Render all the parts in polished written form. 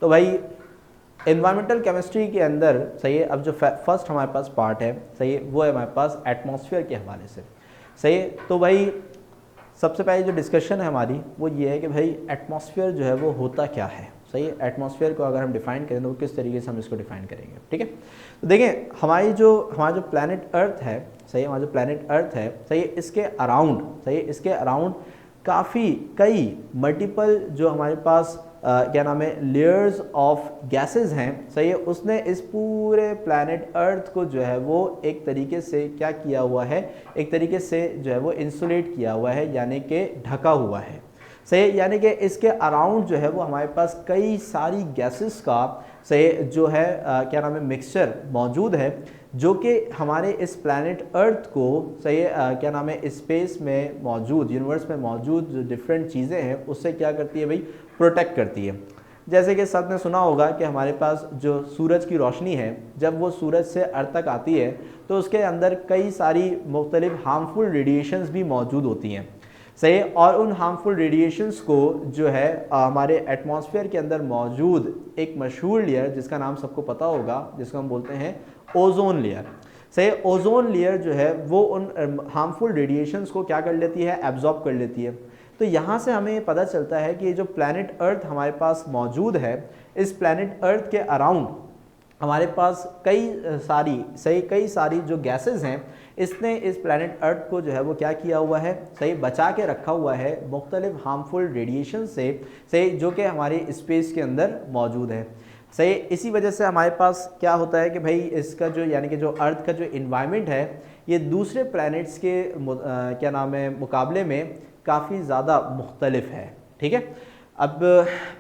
तो भाई environmental chemistry के अंदर सही है, अब जो फर्स्ट हमारे पास पार्ट है सही है, वो है हमारे पास एटमॉस्फेयर के हवाले से सही है। तो भाई सबसे पहले जो डिस्कशन है हमारी वो ये है कि भाई एटमॉस्फेयर जो है वो होता क्या है, सही है। एटमॉस्फेयर को अगर हम डिफाइन करें तो किस तरीके से हम इसको डिफाइन करेंगे, ठीक है। तो देखें हमारा जो प्लैनेट अर्थ है सही है, हमारा जो प्लैनेट अर्थ है सही है, इसके अराउंड सही है, इसके अराउंड काफ़ी कई मल्टीपल जो हमारे पास क्या नाम है लेयर्स ऑफ गैसेस हैं सही है, उसने इस पूरे प्लैनेट अर्थ को जो है वो एक तरीके से क्या किया हुआ है, एक तरीके से जो है वो इंसुलेट किया हुआ है, यानी कि ढका हुआ है सही। यानी कि इसके अराउंड जो है वो हमारे पास कई सारी गैसेस का सही जो है क्या नाम है मिक्सचर मौजूद है, जो कि हमारे इस प्लैनेट अर्थ को सही क्या नाम है स्पेस में मौजूद, यूनिवर्स में मौजूद जो डिफरेंट चीज़ें हैं उससे क्या करती है भाई, प्रोटेक्ट करती है। जैसे कि सबने सुना होगा कि हमारे पास जो सूरज की रोशनी है, जब वो सूरज से अर्थ तक आती है तो उसके अंदर कई सारी मुख्तलिफ हार्मफुल रेडिएशंस भी मौजूद होती हैं सही। और उन हार्मफुल रेडिएशंस को जो है हमारे एटमॉस्फेयर के अंदर मौजूद एक मशहूर लेयर जिसका नाम सबको पता होगा, जिसको हम बोलते हैं ओजोन लेयर सही। ओजोन लेयर जो है वो उन हार्मफुल रेडिएशंस को क्या कर लेती है, एब्जॉर्ब कर लेती है। तो यहाँ से हमें पता चलता है कि जो प्लैनेट अर्थ हमारे पास मौजूद है, इस प्लैनेट अर्थ के अराउंड हमारे पास कई सारी जो गैसेस हैं, इसने इस प्लैनेट अर्थ को जो है वो क्या किया हुआ है सही, बचा के रखा हुआ है मुख्तलिफ हार्मफुल रेडिएशन से सही, जो कि हमारे स्पेस के अंदर मौजूद है सही। इसी वजह से हमारे पास क्या होता है कि भाई इसका जो यानी कि जो अर्थ का जो इन्वायरमेंट है ये दूसरे प्लैनेट्स के क्या नाम है मुकाबले में काफ़ी ज़्यादा मुख्तलिफ है, ठीक है। अब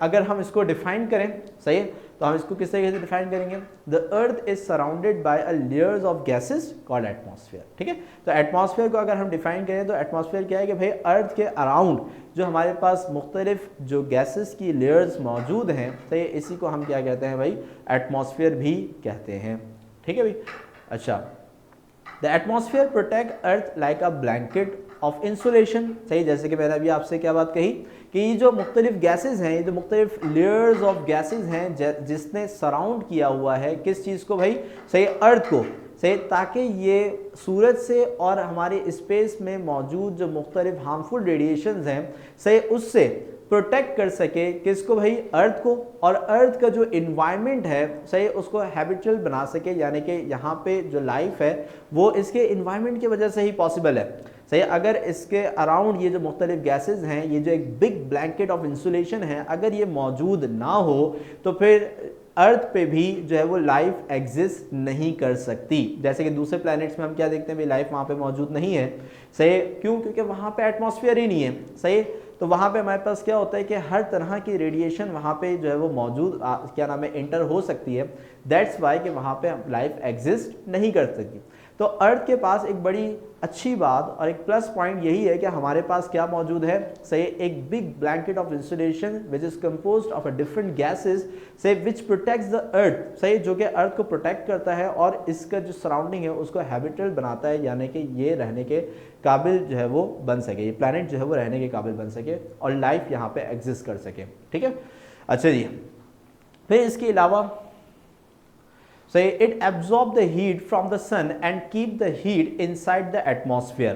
अगर हम इसको डिफाइन करें सही, तो हम इसको किस तरीके से डिफाइन करेंगे, the earth is surrounded by a layers of gases called atmosphere, ठीक है। तो एटमॉस्फेयर को अगर हम डिफाइन करें तो एटमॉस्फेयर क्या है कि भाई अर्थ के अराउंड जो हमारे पास मुख्तलिफ जो गैसेस की लेयर्स मौजूद हैं सही, इसी को हम क्या कहते हैं भाई, एटमॉस्फेयर भी कहते हैं, ठीक है भाई। अच्छा, the atmosphere protect earth like a blanket of insulation सही। जैसे कि मैंने अभी आपसे क्या बात कही कि ये जो मुख्तलिफ गैसेज हैं, ये जो मुख्तलिफ लेयर्स ऑफ गैसेज हैं जिसने सराउंड किया हुआ है किस चीज़ को भाई, सही अर्थ को सही, ताकि ये सूरज से और हमारे स्पेस में मौजूद जो मुख्तलिफ हार्मफुल रेडिएशंस हैं सही, उससे प्रोटेक्ट कर सके किसको भाई, अर्थ को। और अर्थ का जो इन्वायरमेंट है सही उसको हैबिचुअल बना सके, यानी कि यहाँ पे जो लाइफ है वो इसके इन्वायरमेंट की वजह से ही पॉसिबल है सही। अगर इसके अराउंड ये जो मुख्तलिफ गैसेज हैं, ये जो एक बिग ब्लैंकेट ऑफ इंसुलेशन है, अगर ये मौजूद ना हो तो फिर अर्थ पे भी जो है वो लाइफ एग्जिस्ट नहीं कर सकती। जैसे कि दूसरे प्लैनेट्स में हम क्या देखते हैं भाई, लाइफ वहाँ पे मौजूद नहीं है सही, क्यों, क्योंकि वहाँ पे एटमॉस्फेयर ही नहीं है सही। तो वहाँ पे हमारे पास क्या होता है कि हर तरह की रेडिएशन वहाँ पे जो है वो मौजूद क्या नाम है इंटर हो सकती है, दैट्स वाई कि वहाँ पे लाइफ एग्जिस्ट नहीं कर सकती। तो अर्थ के पास एक बड़ी अच्छी बात और एक प्लस पॉइंट यही है कि हमारे पास क्या मौजूद है सही, एक big blanket of insulation which is composed of a different gases से विच प्रोटेक्ट्स द अर्थ सही, जो कि अर्थ को प्रोटेक्ट करता है और इसका जो सराउंडिंग है उसको हैबिटेबल बनाता है, यानी कि ये रहने के काबिल जो है वो बन सके, ये प्लैनेट जो है वो रहने के काबिल बन सके और लाइफ यहाँ पे एग्जिस्ट कर सके, ठीक है। अच्छा जी, फिर इसके अलावा so it absorb the heat from the sun and keep the heat inside the atmosphere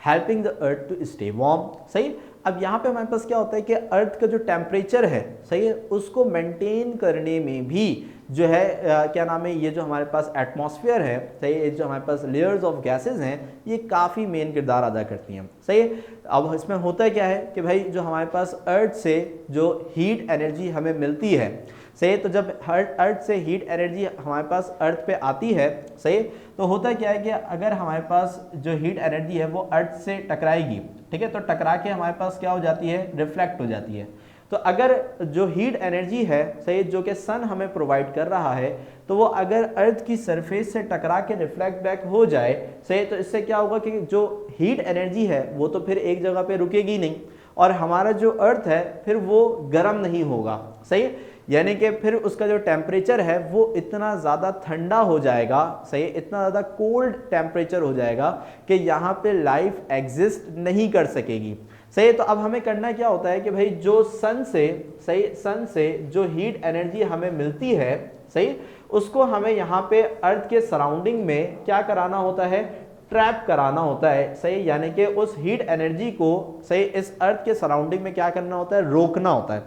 helping the earth to stay warm सही। अब यहाँ पे हमारे पास क्या होता है कि अर्थ का जो टेम्परेचर है सही है उसको मेंटेन करने में भी जो है क्या नाम है, ये जो हमारे पास एटमॉस्फेयर है सही, ये जो हमारे पास लेयर्स ऑफ गैसेस हैं ये काफ़ी मेन किरदार अदा करती हैं सही। अब इसमें होता क्या है कि भाई जो हमारे पास अर्थ से जो हीट एनर्जी हमें मिलती है सही, तो जब अर्थ से हीट एनर्जी हमारे पास अर्थ पे आती है सही, तो होता क्या है कि अगर हमारे पास जो हीट एनर्जी है वो अर्थ से टकराएगी, ठीक है, तो टकरा के हमारे पास क्या हो जाती है, रिफ्लेक्ट हो जाती है। तो अगर जो हीट एनर्जी है सही, जो कि सन हमें प्रोवाइड कर रहा है, तो वो अगर अर्थ की सरफेस से टकरा के रिफ्लेक्ट बैक हो जाए सही, तो इससे क्या होगा कि जो हीट एनर्जी है वो तो फिर एक जगह पे रुकेगी नहीं और हमारा जो अर्थ है फिर वो गर्म नहीं होगा सही, यानी कि फिर उसका जो टेम्परेचर है वो इतना ज़्यादा ठंडा हो जाएगा सही, इतना ज़्यादा कोल्ड टेम्परेचर हो जाएगा कि यहाँ पे लाइफ एग्जिस्ट नहीं कर सकेगी। सही है। तो अब हमें करना क्या होता है कि भाई जो सन से जो हीट एनर्जी हमें मिलती है, सही, उसको हमें यहाँ पे अर्थ के सराउंडिंग में क्या कराना होता है, ट्रैप कराना होता है, सही, यानी कि उस हीट एनर्जी को, सही, इस अर्थ के सराउंडिंग में क्या करना होता है, रोकना होता है,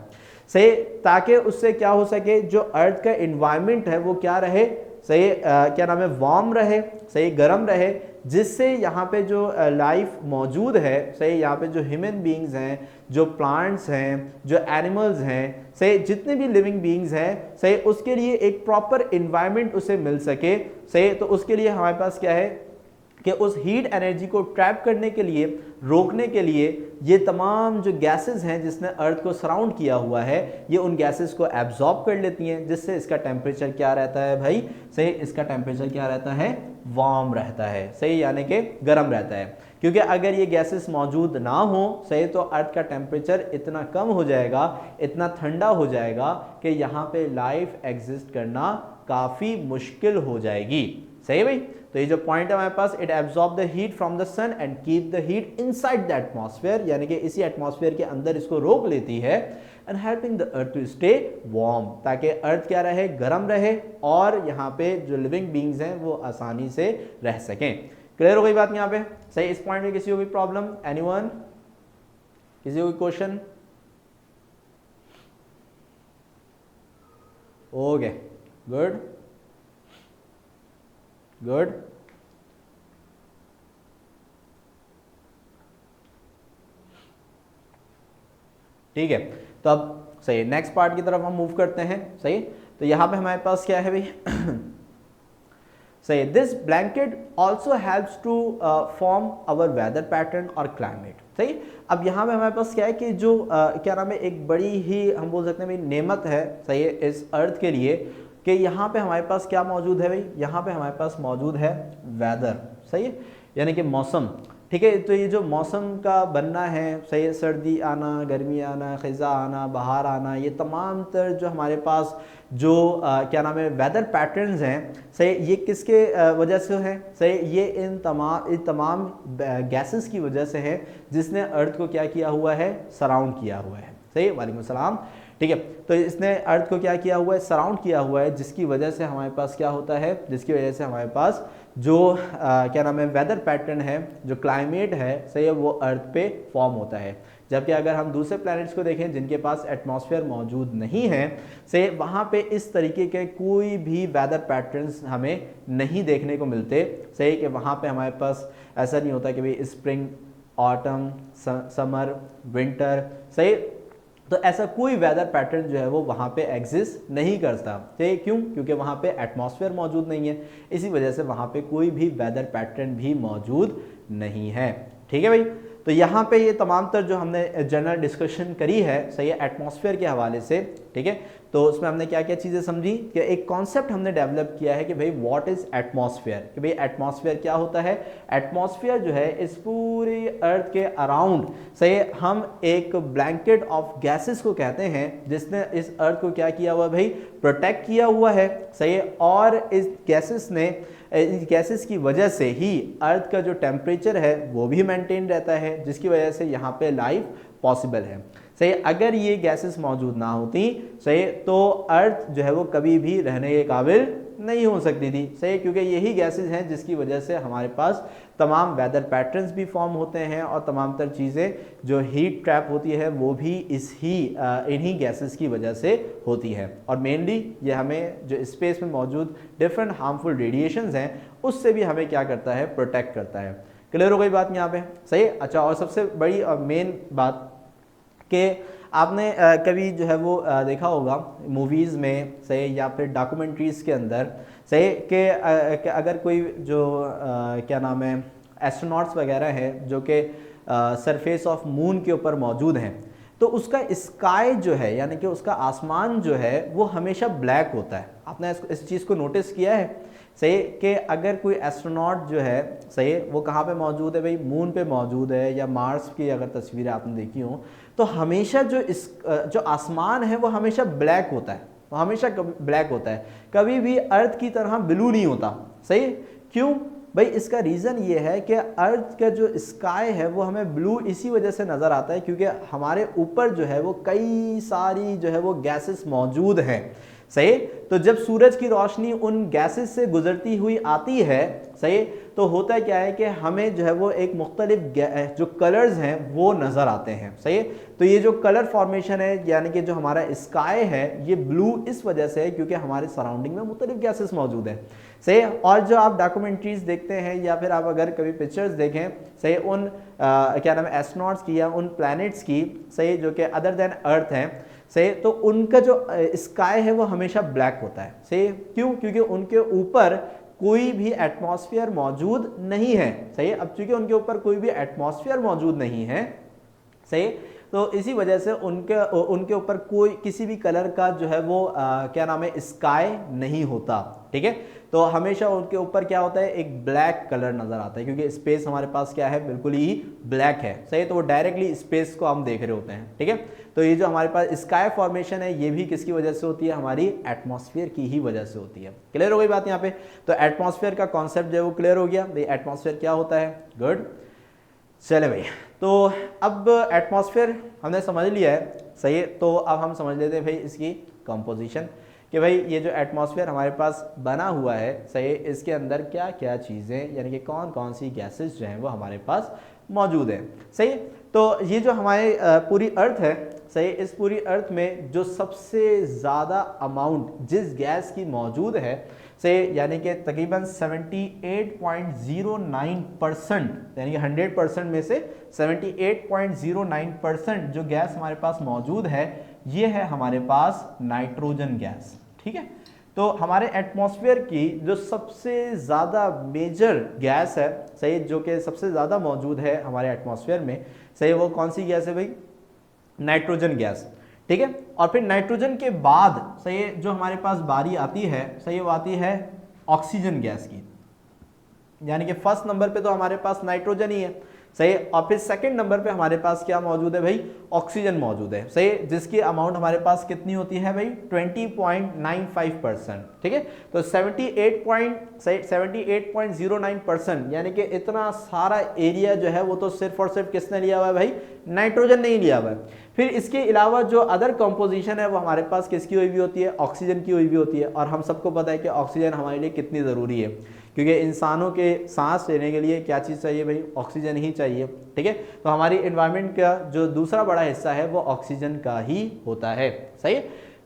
सही, ताकि उससे क्या हो सके, जो अर्थ का एनवायरनमेंट है वो क्या रहे, सही, क्या नाम है, वार्म रहे, सही, गर्म रहे, जिससे यहाँ पे जो लाइफ मौजूद है, सही, यहाँ पे जो ह्यूमन बींग्स हैं, जो प्लांट्स हैं, जो एनिमल्स हैं, सही, जितने भी लिविंग बींग्स हैं, सही, उसके लिए एक प्रॉपर इन्वायरमेंट उसे मिल सके, सही। तो उसके लिए हमारे पास क्या है कि उस हीट एनर्जी को ट्रैप करने के लिए, रोकने के लिए, ये तमाम जो गैसेस हैं जिसने अर्थ को सराउंड किया हुआ है, ये उन गैसेस को एब्जॉर्ब कर लेती हैं, जिससे इसका टेम्परेचर क्या रहता है भाई, सही, इसका टेम्परेचर क्या रहता है, वार्म रहता है, सही, यानी कि गर्म रहता है। क्योंकि अगर ये गैसेस मौजूद ना हो, सही, तो अर्थ का टेम्परेचर इतना कम हो जाएगा, इतना ठंडा हो जाएगा कि यहाँ पे लाइफ एग्जिस्ट करना काफ़ी मुश्किल हो जाएगी, सही भाई। तो ये जो पॉइंट है हमारे पास, it absorb the heat from the sun and keep the heat inside the atmosphere, यानी कि इसी एटमॉस्फेयर के अंदर इसको रोक लेती है, and helping the earth to stay warm, ताकि अर्थ क्या रहे, गर्म रहे, और यहाँ पे जो लिविंग बींग्स हैं वो आसानी से रह सकें। क्लियर हो गई बात यहाँ पे, सही। इस पॉइंट में किसी को भी प्रॉब्लम, एनीवन, किसी को क्वेश्चन? Okay, good good. ठीक है, तो अब सही नेक्स्ट पार्ट की तरफ हम मूव करते हैं, सही। तो यहां पे हमारे पास क्या है भाई सही, this blanket also helps to form our weather pattern और क्लाइमेट, सही। अब यहाँ पे हमारे पास क्या है कि जो क्या नाम है, एक बड़ी ही हम बोल सकते हैं भाई नेमत है, सही है, इस अर्थ के लिए, कि यहाँ पे हमारे पास क्या मौजूद है भाई, यहाँ पे हमारे पास मौजूद है वेदर, सही है, यानी कि मौसम, ठीक है। तो ये जो मौसम का बनना है, सही है, सर्दी आना, गर्मी आना, खिज़ा आना, बहार आना, ये तमाम तर जो हमारे पास जो क्या नाम है वेदर पैटर्न्स हैं, सही, ये किसके वजह से हैं, सही, ये इन तमाम गैसेस की वजह से है, जिसने अर्थ को क्या किया हुआ है, सराउंड किया हुआ है, सही। वालेकुम सलाम। ठीक है, तो इसने अर्थ को क्या किया हुआ है, सराउंड किया हुआ है, जिसकी वजह से हमारे पास क्या होता है, जिसकी वजह से हमारे पास जो क्या नाम है वेदर पैटर्न है, जो क्लाइमेट है, सही है, वो अर्थ पे फॉर्म होता है। जबकि अगर हम दूसरे प्लैनेट्स को देखें जिनके पास एटमॉस्फेयर मौजूद नहीं है, से वहाँ पे इस तरीके के कोई भी वेदर पैटर्न्स हमें नहीं देखने को मिलते, सही, कि वहाँ पे हमारे पास ऐसा नहीं होता कि भाई स्प्रिंग, ऑटम, समर, विंटर, सही। तो ऐसा कोई वेदर पैटर्न जो है वो वहाँ पे एग्जिस्ट नहीं करता, ठीक, क्यों? क्योंकि वहाँ पे एटमॉस्फेयर मौजूद नहीं है, इसी वजह से वहाँ पे कोई भी वेदर पैटर्न भी मौजूद नहीं है, ठीक है भाई। तो यहाँ पे ये तमाम तर जो हमने जनरल डिस्कशन करी है, सही है, एटमॉस्फेयर के हवाले से, ठीक है। तो उसमें हमने क्या क्या चीज़ें समझी कि एक कॉन्सेप्ट हमने डेवलप किया है कि भाई व्हाट इज़ एटमॉस्फेयर, कि भाई एटमॉस्फेयर क्या होता है। एटमॉस्फेयर जो है इस पूरी अर्थ के अराउंड, सही, हम एक ब्लैंकेट ऑफ गैसेस को कहते हैं, जिसने इस अर्थ को क्या किया हुआ भाई, प्रोटेक्ट किया हुआ है, सही। और इस गैसेस की वजह से ही अर्थ का जो टेम्परेचर है वो भी मेंटेन रहता है, जिसकी वजह से यहाँ पे लाइफ पॉसिबल है, सही। अगर ये गैसेस मौजूद ना होती, सही, तो अर्थ जो है वो कभी भी रहने के काबिल नहीं हो सकती थी, सही, क्योंकि यही गैसेस हैं जिसकी वजह से हमारे पास तमाम वेदर पैटर्न्स भी फॉर्म होते हैं, और तमाम तर चीज़ें जो हीट ट्रैप होती है वो भी इन्हीं गैसेस की वजह से होती है। और मेनली ये हमें जो स्पेस में मौजूद डिफरेंट हार्मफुल रेडिएशंस हैं उससे भी हमें क्या करता है, प्रोटेक्ट करता है। क्लियर हो गई बात यहाँ पे, सही। अच्छा, और सबसे बड़ी और मेन बात कि आपने कभी जो है वो देखा होगा मूवीज़ में, सही, या फिर डॉक्यूमेंट्रीज़ के अंदर, सही, कि अगर कोई जो क्या नाम है एस्ट्रोनॉट्स वगैरह हैं जो कि सरफेस ऑफ मून के ऊपर मौजूद हैं, तो उसका स्काई जो है, यानी कि उसका आसमान जो है वो हमेशा ब्लैक होता है। आपने इस चीज़ को नोटिस किया है, सही, कि अगर कोई एस्ट्रोनॉट जो है, सही, वो कहाँ पे मौजूद है भाई, मून पे मौजूद है, या मार्स की अगर तस्वीरें आपने देखी हो, तो हमेशा जो आसमान है वो हमेशा ब्लैक होता है, वो हमेशा ब्लैक होता है, कभी भी अर्थ की तरह ब्लू नहीं होता, सही। क्यों? भाई इसका रीज़न ये है कि अर्थ का जो स्काई है वो हमें ब्लू इसी वजह से नज़र आता है क्योंकि हमारे ऊपर जो है वो कई सारी जो है वो गैसेस मौजूद हैं। सही, तो जब सूरज की रोशनी उन गैसेस से गुजरती हुई आती है, सही, तो होता क्या है कि हमें जो है वो एक मुख्तलिफ जो कलर्स हैं वो नज़र आते हैं। सही, तो ये जो कलर फॉर्मेशन है यानी कि जो हमारा स्काई है ये ब्लू इस वजह से है क्योंकि हमारे सराउंडिंग में मुख्तलिफ गैसेस मौजूद हैं। सही, और जो आप डॉक्यूमेंट्रीज देखते हैं या फिर आप अगर कभी पिक्चर्स देखें, सही, उन क्या नाम है एस्ट्रोनॉट्स की या उन प्लैनेट्स की, सही, जो कि अदर देन अर्थ हैं, सही, तो उनका जो स्काई है वो हमेशा ब्लैक होता है। सही, क्यों? क्योंकि उनके ऊपर कोई भी एटमॉस्फेयर मौजूद नहीं है। सही, अब चूंकि उनके ऊपर कोई भी एटमॉस्फेयर मौजूद नहीं है, सही, तो इसी वजह से उनके ऊपर कोई किसी भी कलर का जो है वो क्या नाम है स्काई नहीं होता। ठीक है, तो हमेशा उनके ऊपर क्या होता है, एक ब्लैक कलर नजर आता है क्योंकि स्पेस हमारे पास क्या है, बिल्कुल ही ब्लैक है। सही, तो वो डायरेक्टली स्पेस को हम देख रहे होते हैं। ठीक है, तो ये जो हमारे पास स्काई फॉर्मेशन है ये भी किसकी वजह से होती है, हमारी एटमॉस्फेयर की ही वजह से होती है। क्लियर हो गई बात यहाँ पे? तो एटमॉस्फेयर का कॉन्सेप्ट जो है वो क्लियर हो गया, भाई एटमॉस्फेयर क्या होता है। गुड, चले भाई, तो अब एटमॉस्फेयर हमने समझ लिया है। सही है, तो अब हम समझ लेते हैं भाई इसकी कंपोजिशन, कि भाई ये जो एटमॉस्फेयर हमारे पास बना हुआ है, सही, इसके अंदर क्या क्या चीज़ें यानी कि कौन कौन सी गैसेस जो हैं वो हमारे पास मौजूद है। सही, तो ये जो हमारे पूरी अर्थ है, सही, इस पूरी अर्थ में जो सबसे ज़्यादा अमाउंट जिस गैस की मौजूद है, सही, यानी कि तकरीबन 78.09% यानी कि 100% में से 78.09% जो गैस हमारे पास मौजूद है ये है हमारे पास नाइट्रोजन गैस। ठीक है, तो हमारे एटमॉस्फेयर की जो सबसे ज़्यादा मेजर गैस है, सही, जो कि सबसे ज़्यादा मौजूद है हमारे एटमॉस्फेयर में, सही, वो कौन सी गैस है भाई, नाइट्रोजन गैस। ठीक है, और फिर नाइट्रोजन के बाद, सही, जो हमारे पास बारी आती है, सही, वो आती है ऑक्सीजन गैस की, यानी कि फर्स्ट नंबर पे तो हमारे पास नाइट्रोजन ही है। सही, और फिर सेकंड नंबर पे हमारे पास क्या मौजूद है भाई, ऑक्सीजन मौजूद है। सही, जिसकी अमाउंट हमारे पास कितनी होती है भाई, 20.95%। ठीक है, तो 78.09% यानी कि इतना सारा एरिया जो है वो तो सिर्फ और सिर्फ किसने लिया हुआ है भाई, नाइट्रोजन नहीं लिया हुआ है। फिर इसके अलावा जो अदर कंपोजिशन है वो हमारे पास किसकी हुई भी होती है, ऑक्सीजन की हुई भी होती है। और हम सबको पता है कि ऑक्सीजन हमारे लिए कितनी ज़रूरी है, क्योंकि इंसानों के सांस लेने के लिए क्या चीज़ चाहिए भाई, ऑक्सीजन ही चाहिए। ठीक है, तो हमारी एनवायरनमेंट का जो दूसरा बड़ा हिस्सा है वो ऑक्सीजन का ही होता है। सही,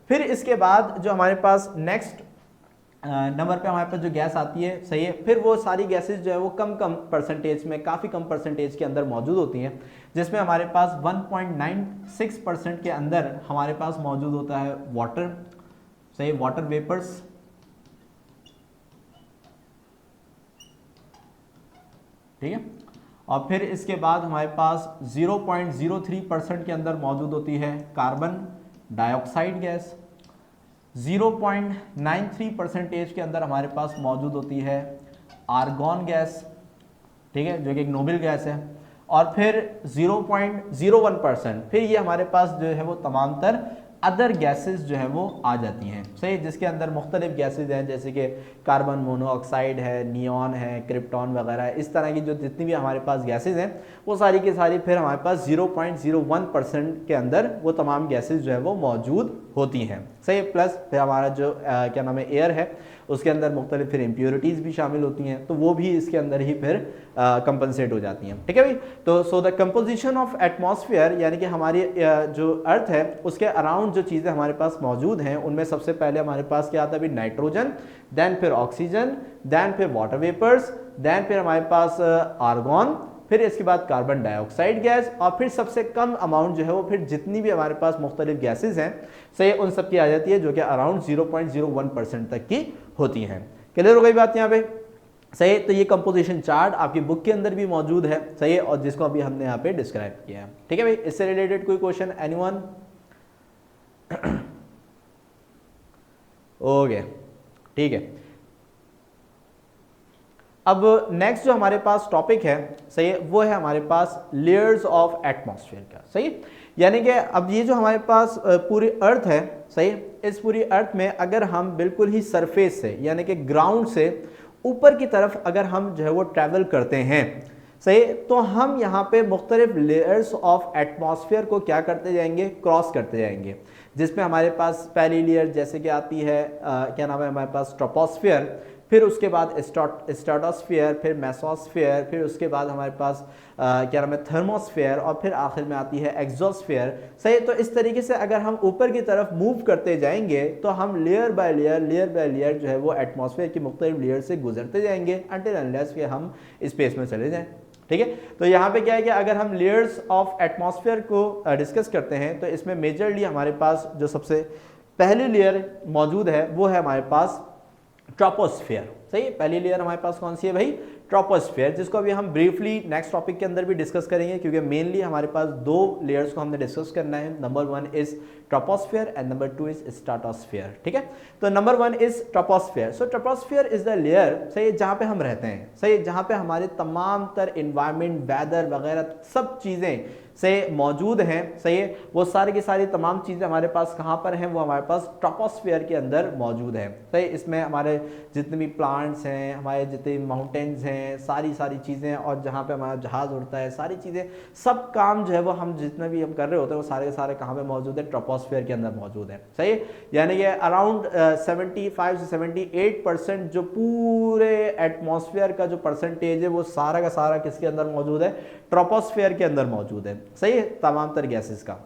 फिर इसके बाद जो हमारे पास नेक्स्ट नंबर पे हमारे पास जो गैस आती है, सही है, फिर वो सारी गैसेस जो है वो कम परसेंटेज में, काफ़ी कम परसेंटेज के अंदर मौजूद होती हैं, जिसमें हमारे पास 1.96% के अंदर हमारे पास मौजूद होता है वाटर। सही, वाटर वेपर्स। ठीक है, और फिर इसके बाद हमारे पास 0.03% के अंदर मौजूद होती है कार्बन डाइऑक्साइड गैस। 0.93% के अंदर हमारे पास मौजूद होती है आर्गॉन गैस। ठीक है, जो कि एक नोबल गैस है। और फिर 0.01% फिर ये हमारे पास जो है वो तमाम तर अदर गैसेस जो है वो आ जाती हैं। सही, जिसके अंदर मुख्तलिफ गैसेज हैं जैसे कि कार्बन मोनोऑक्साइड है, नियॉन है, क्रिप्टॉन वगैरह है। इस तरह की जो जितनी भी हमारे पास गैसेज हैं वो सारी की सारी फिर हमारे पास 0.01% के अंदर वो तमाम गैसेज जो है वो मौजूद होती हैं। सही, प्लस फिर हमारा जो क्या नाम है एयर है उसके अंदर मुख्तलिफ फिर इम्प्योरिटीज़ भी शामिल होती हैं, तो वो भी इसके अंदर ही फिर कंपनसेट हो जाती हैं। ठीक है भाई, तो so the composition of atmosphere यानी कि हमारी जो अर्थ है उसके अराउंड जो चीज़ें हमारे पास मौजूद हैं उनमें सबसे पहले हमारे पास क्या आता है, नाइट्रोजन, देन फिर ऑक्सीजन, देन फिर वाटर वेपर्स, देन फिर हमारे पास आर्गॉन, फिर इसके बाद कार्बन डाइऑक्साइड गैस, और फिर सबसे कम अमाउंट जो है वो फिर जितनी भी हमारे पास मुख्तलिफ गैसेज हैं, सही, उन सब की आ जाती है, जो कि अराउंड 0.01% तक की होती हैं। क्लियर हो गई बात यहाँ पे? सही, तो ये कंपोजिशन चार्ट आपकी बुक के अंदर भी मौजूद है। सही है, और जिसको अभी हमने यहाँ पे डिस्क्राइब किया है। ठीक है भाई, इससे रिलेटेड कोई क्वेश्चन, एनीवन? ओके, ठीक है। अब नेक्स्ट जो हमारे पास टॉपिक है, सही है, वो है हमारे पास लेयर्स ऑफ एटमॉस्फेयर का। सही, यानी कि अब ये जो हमारे पास पूरी अर्थ है, सही, इस पूरी अर्थ में अगर हम बिल्कुल ही सरफेस से यानी कि ग्राउंड से ऊपर की तरफ अगर हम जो है वो ट्रैवल करते हैं, सही, तो हम यहाँ पे मुख्तलिफ लेयर्स ऑफ एटमॉस्फेयर को क्या करते जाएंगे, क्रॉस करते जाएंगे, जिसमें हमारे पास पहली लेयर जैसे कि आती है क्या नाम है हमारे पास ट्रोपोस्फियर, फिर उसके बाद स्ट्रेटोस्फियर, फिर मेसोस्फियर, फिर उसके बाद हमारे पास क्या नाम है थर्मोस्फियर, और फिर आखिर में आती है एक्सोस्फियर। सही, तो इस तरीके से अगर हम ऊपर की तरफ मूव करते जाएंगे तो हम लेयर बाय लेयर जो है वो एटमॉस्फेयर की मुख्तलिफ लेयर से गुजरते जाएंगे अनटिल अनलेस कि हम स्पेस में चले जाएं। ठीक है, तो यहाँ पे क्या है कि अगर हम लेयर्स ऑफ एटमॉस्फेयर को डिस्कस करते हैं तो इसमें मेजरली हमारे पास जो सबसे पहली लेयर मौजूद है वो है हमारे पास ट्रोपोस्फियर। सही है, पहली लेयर हमारे पास कौन सी है भाई, ट्रोपोस्फियर, जिसको अभी हम ब्रीफली नेक्स्ट टॉपिक के अंदर भी डिस्कस करेंगे, क्योंकि मेनली हमारे पास दो लेयर्स को हमने डिस्कस करना है। Number 1 is troposphere and number 2 is stratosphere. ठीक है, तो number 1 is troposphere. So troposphere is the layer, सही, जहां पे हम रहते हैं, सही, जहां पे हमारे तमाम तर इन्वायरमेंट, वेदर वगैरह सब चीजें से मौजूद हैं। सही है, वो सारी की सारी तमाम चीज़ें हमारे पास कहाँ पर हैं, वो हमारे पास ट्रोपोस्फियर के अंदर मौजूद हैं। सही, इसमें हमारे जितने भी प्लांट्स हैं, हमारे जितने माउंटेन्स हैं, सारी चीज़ें, और जहाँ पे हमारा जहाज़ उड़ता है, सारी चीज़ें, सब काम जो है वो हम जितना भी हम कर रहे होते हैं वो सारे के सारे कहाँ पे मौजूद है, ट्रोपोस्फियर के अंदर मौजूद है। सही, यानी कि अराउंड 75 से 78% जो पूरे एटमॉस्फेयर का जो परसेंटेज है वो सारा का सारा किसके अंदर मौजूद है, ट्रोपोस्फियर के अंदर मौजूद है। सही है, तमाम तर गैसेस का।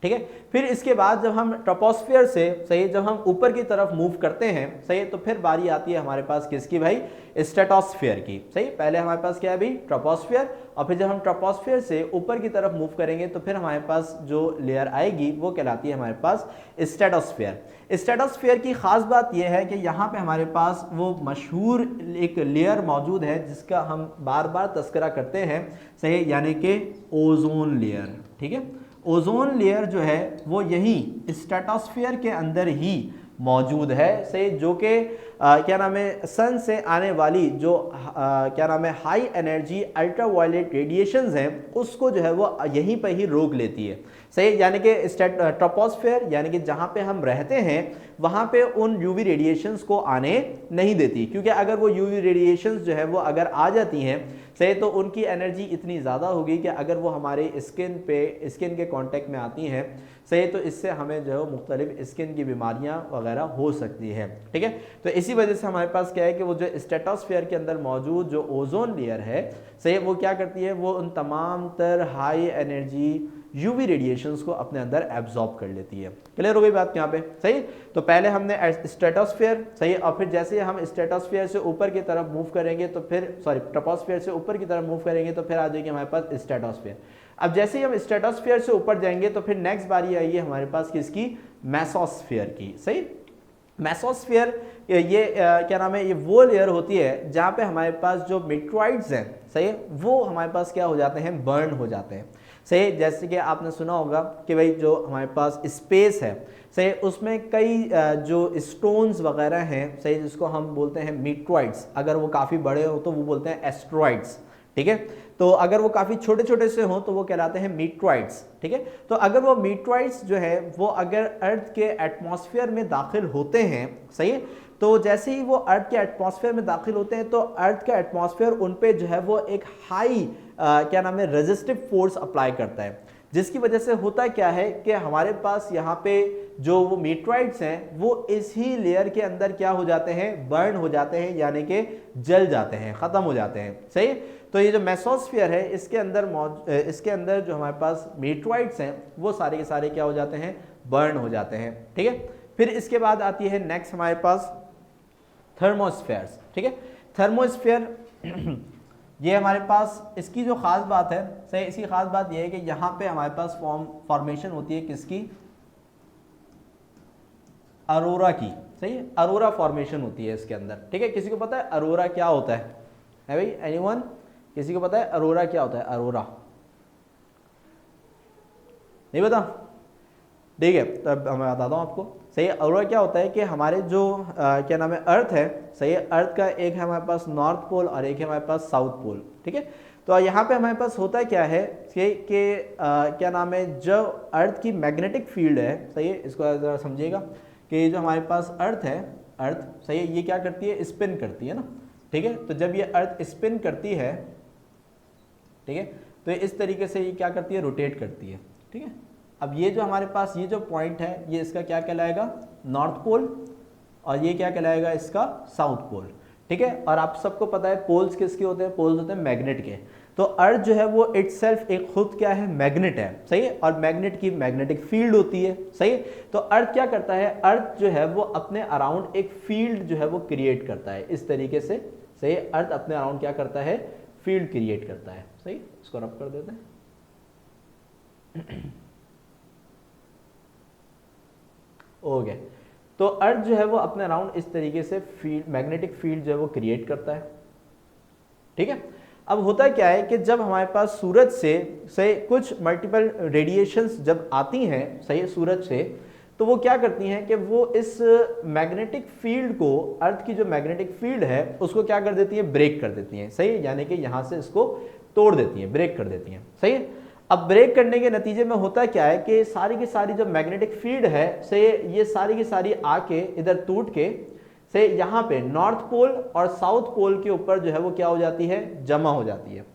ठीक है, फिर इसके बाद जब हम ट्रोपोस्फियर से, सही, जब हम ऊपर की तरफ मूव करते हैं, सही, तो फिर बारी आती है हमारे पास किसकी भाई, स्ट्रेटोस्फियर की। सही, पहले हमारे पास क्या है भाई, ट्रोपोस्फियर, और फिर जब हम ट्रोपोस्फियर से ऊपर की तरफ मूव करेंगे तो फिर हमारे पास जो लेयर आएगी वो कहलाती है हमारे पास स्ट्रेटोस्फियर। स्ट्रेटोस्फियर की खास बात यह है कि यहाँ पे हमारे पास वो मशहूर एक लेयर मौजूद है जिसका हम बार बार तस्करा करते हैं, सही, यानी कि ओजोन लेयर। ठीक है, ओजोन लेयर जो है वो यही स्ट्रेटोस्फियर के अंदर ही मौजूद है, सही, जो कि क्या नाम है सन से आने वाली जो क्या नाम है हाई एनर्जी अल्ट्रावायलेट रेडिएशंस हैं उसको जो है वो यहीं पर ही रोक लेती है। सही, यानी कि ट्रोपोस्फियर यानी कि जहाँ पे हम रहते हैं वहाँ पे उन यूवी रेडिएशंस को आने नहीं देती, क्योंकि अगर वो यूवी रेडिएशंस जो है वो अगर आ जाती हैं, सही, तो उनकी एनर्जी इतनी ज़्यादा होगी कि अगर वो हमारे स्किन के कांटेक्ट में आती हैं, सही, तो इससे हमें जो है मुख्तलिफ स्किन की बीमारियां वगैरह हो सकती है। ठीक है, तो इसी वजह से हमारे पास क्या है कि वो जो स्ट्रेटोस्फियर के अंदर मौजूद जो ओजोन लेयर है, सही, वो क्या करती है, वो उन तमाम तर हाई एनर्जी यूवी रेडिएशंस को अपने अंदर एब्जॉर्ब कर लेती है। क्लियर हो गई बात यहाँ पे, सही। तो पहले हमने स्ट्रेटोस्फियर, सही, और फिर जैसे हम स्ट्रेटोस्फियर से ऊपर की तरफ मूव करेंगे तो फिर ट्रोपोस्फियर से ऊपर की तरफ मूव करेंगे तो फिर आ जाएगी हमारे पास स्ट्रेटोस्फियर। अब जैसे ही हम स्ट्रेटोस्फियर से ऊपर जाएंगे तो फिर नेक्स्ट बारी आएगी हमारे पास किसकी, मेसोस्फियर की। सही, मेसोस्फियर ये क्या नाम है, ये वो लेयर होती है जहाँ पे हमारे पास जो मेटेरॉइड्स हैं, सही, वो हमारे पास क्या हो जाते हैं, बर्न हो जाते हैं। सही, जैसे कि आपने सुना होगा कि भाई जो हमारे पास स्पेस है, सही, उसमें कई जो स्टोन्स वगैरह हैं, सही, जिसको हम बोलते हैं मीटरॉइड्स, अगर वो काफ़ी बड़े हो तो वो बोलते हैं एस्ट्रॉइड्स। ठीक है, तो अगर वो काफ़ी छोटे छोटे से हों तो वो कहलाते हैं मीटरॉइड्स। ठीक है, तो अगर वो मीटरॉइड्स जो है वो अगर अर्थ के एटमॉस्फेयर में दाखिल होते हैं, सही, तो जैसे ही वो अर्थ के एटमॉस्फेयर में दाखिल होते हैं तो अर्थ का एटमॉस्फेयर उन पे जो है वो एक हाई क्या नाम है रेजिस्टिव फोर्स अप्लाई करता है, जिसकी वजह से होता क्या है कि हमारे पास यहाँ पे जो वो मीटरॉइड्स हैं वो इसी लेयर के अंदर क्या हो जाते हैं, बर्न हो जाते हैं, यानी कि जल जाते हैं, ख़त्म हो जाते हैं। सही, तो ये जो मेसोस्फियर है इसके अंदर जो हमारे पास मीटरॉइड्स हैं वो सारे के सारे क्या हो जाते हैं, बर्न हो जाते हैं। ठीक है, फिर इसके बाद आती है नेक्स्ट हमारे पास थर्मोस्फेयर्स। ठीक है, थर्मोस्फेयर ये हमारे पास, इसकी जो ख़ास बात है, सही, इसकी ख़ास बात ये है कि यहाँ पे हमारे पास फॉर्मेशन होती है किसकी, अरोरा की। सही है, अरोरा फॉर्मेशन होती है इसके अंदर। ठीक है, किसी को पता है अरोरा क्या होता है भाई, एनीवन, किसी को पता है अरोरा क्या होता है, अरोरा नहीं पता? ठीक है, तो अब मैं बताता हूँ आपको। सही, अरोरा क्या होता है कि हमारे जो क्या नाम है अर्थ है, सही, अर्थ का एक है हमारे पास नॉर्थ पोल और एक है हमारे पास साउथ पोल। ठीक है, तो यहाँ पे हमारे पास होता क्या है कि क्या नाम है, जो अर्थ की मैग्नेटिक फील्ड है, सही है, इसको ज़रा समझिएगा कि जो हमारे पास अर्थ है, अर्थ, सही है, ये क्या करती है, स्पिन करती है ना, ठीक है। तो जब ये अर्थ स्पिन करती है, ठीक है, तो इस तरीके से ये क्या करती है, रोटेट करती है, ठीक है। अब ये जो हमारे पास ये जो पॉइंट है, ये इसका क्या कहलाएगा, नॉर्थ पोल, और ये क्या कहलाएगा, इसका साउथ पोल, ठीक है। और आप सबको पता है पोल्स किसके होते हैं, पोल्स होते हैं मैग्नेट के। तो अर्थ जो है वो इटसेल्फ एक खुद क्या है, मैग्नेट है, सही है, और मैग्नेट की मैग्नेटिक फील्ड होती है, सही है। तो अर्थ क्या करता है, अर्थ जो है वो अपने अराउंड एक फील्ड जो है वो क्रिएट करता है इस तरीके से, सही है। अर्थ अपने अराउंड क्या करता है, फील्ड क्रिएट करता है, सही। इसको रब कर देते हैं। हो गया। तो अर्थ जो है वो अपने अराउंड इस तरीके से फील्ड, मैग्नेटिक फील्ड जो है वो क्रिएट करता है, ठीक है। अब होता क्या है कि जब हमारे पास सूरज से कुछ मल्टीपल रेडिएशंस जब आती हैं, सही है, सूरज से, तो वो क्या करती हैं कि वो इस मैग्नेटिक फील्ड को, अर्थ की जो मैग्नेटिक फील्ड है उसको क्या कर देती है, ब्रेक कर देती हैं, सही है, यानी कि यहां से इसको तोड़ देती हैं, ब्रेक कर देती हैं, सही है। अब ब्रेक करने के नतीजे में होता क्या है कि सारी की सारी जो मैग्नेटिक फील्ड है, से ये सारी की सारी आके इधर टूट के से यहाँ पे नॉर्थ पोल और साउथ पोल के ऊपर जो है वो क्या हो जाती है, जमा हो जाती है,